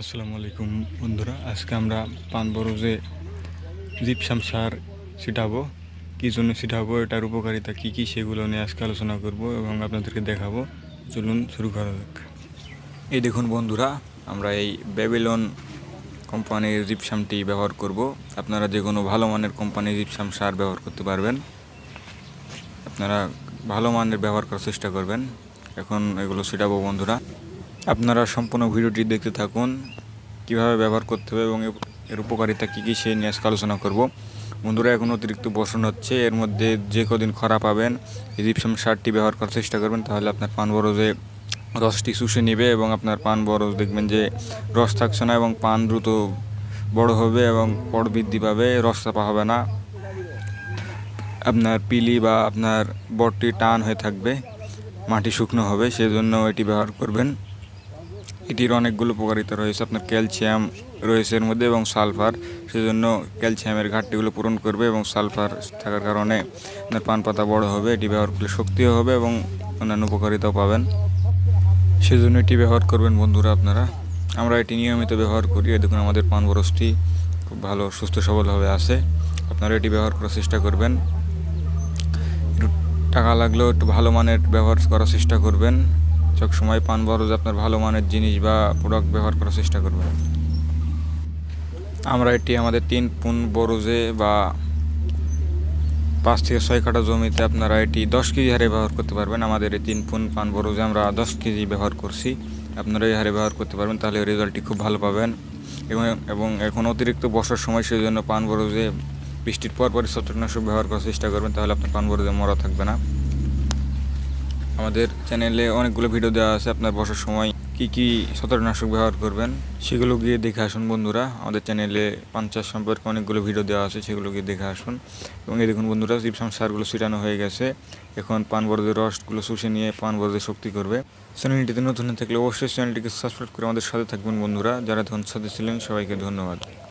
আসসালামু আলাইকুম বন্ধুরা, আজকে আমরা পান বরজে জিপসাম সার ছিটাবো। কী জন্য ছিটাবো, এটার উপকারিতা কী কী সেগুলো নিয়ে আজকে আলোচনা করব এবং আপনাদেরকে দেখাবো। চলুন শুরু করা যাক। এই দেখুন বন্ধুরা, আমরা এই ব্যাবিলন কোম্পানির জিপসামটি ব্যবহার করব। আপনারা যে কোনো ভালো মানের কোম্পানির জিপসাম সার ব্যবহার করতে পারবেন। আপনারা ভালো মানের ব্যবহার করার চেষ্টা করবেন। এখন এগুলো ছিটাবো বন্ধুরা। আপনারা সম্পূর্ণ ভিডিওটি দেখতে থাকুন, কিভাবে ব্যবহার করতে হবে এবং এর উপকারিতা কী কী সেই নিয়ে আজকে আলোচনা করব। বন্ধুরা, এখন অতিরিক্ত বর্ষণ হচ্ছে, এর মধ্যে যে কদিন খরা পাবেন এই জিপসাম সারটি ব্যবহার করার চেষ্টা করবেন, তাহলে আপনার পান বরজে রসটি শুষে নেবে এবং আপনার পান বরজ দেখবেন যে রস থাকছে না এবং পান দ্রুত বড় হবে এবং পট বৃদ্ধি পাবে, রস চাপা হবে না, আপনার পিলি বা আপনার বটটি টান হয়ে থাকবে, মাটি শুকনো হবে। সেজন্য এটি ব্যবহার করবেন। এটির অনেকগুলো উপকারিতা রয়েছে, আপনার ক্যালসিয়াম রয়েছে এর মধ্যে এবং সালফার, সেজন্য ক্যালসিয়ামের ঘাটতিগুলো পূরণ করবে এবং সালফার থাকার কারণে আপনার পান পাতা বড় হবে। এটি ব্যবহার করলে শক্তিও হবে এবং অন্যান্য উপকারিতাও পাবেন, সেজন্য এটি ব্যবহার করবেন বন্ধুরা আপনারা। আমরা এটি নিয়মিত ব্যবহার করি। দেখুন আমাদের পান বরজটি খুব ভালো সুস্থ সবলভাবে আছে। আপনারা এটি ব্যবহার করার চেষ্টা করবেন। একটু টাকা লাগলেও একটু ভালো মানের ব্যবহার করার চেষ্টা করবেন। সবসময় পান বরজ আপনার ভালো মানের জিনিস বা প্রোডাক্ট ব্যবহার করার চেষ্টা করবেন। আমরা এটি আমাদের 3 পুন বরজে বা 5 থেকে 6 কাঠা জমিতে আপনারা এটি 10 কেজি হারে ব্যবহার করতে পারবেন। আমাদের এই 3 পুন পান বরজে আমরা 10 কেজি ব্যবহার করছি। আপনারা এই হারে ব্যবহার করতে পারবেন, তাহলে রেজাল্টটি খুব ভালো পাবেন। এবং এখন অতিরিক্ত বর্ষার সময়, সেই জন্য পান বরজে বৃষ্টির পরপরই ছত্রাকনাশক ব্যবহার করার চেষ্টা করবেন, তাহলে আপনার পান বরজে মরা থাকবে না। আমাদের চ্যানেলে অনেকগুলো ভিডিও দেওয়া আছে, আপনার বর্ষার সময় কী কী ছত্রাকনাশক ব্যবহার করবেন সেগুলো গিয়ে দেখে আসুন বন্ধুরা। আমাদের চ্যানেলে পান চাষ সম্পর্কে অনেকগুলো ভিডিও দেওয়া আছে, সেগুলো গিয়ে দেখে আসুন। এবং এই দেখুন বন্ধুরা, জিপসাম সারগুলো ছিটানো হয়ে গেছে। এখন পান বরজের রসগুলো শুষে নিয়ে পান বরজে শক্তি করবে। চ্যানেলটিতে নতুন থাকলে অবশ্যই চ্যানেলটিকে সাবস্ক্রাইব করে আমাদের সাথে থাকবেন বন্ধুরা। যারা তখন সাথে ছিলেন সবাইকে ধন্যবাদ।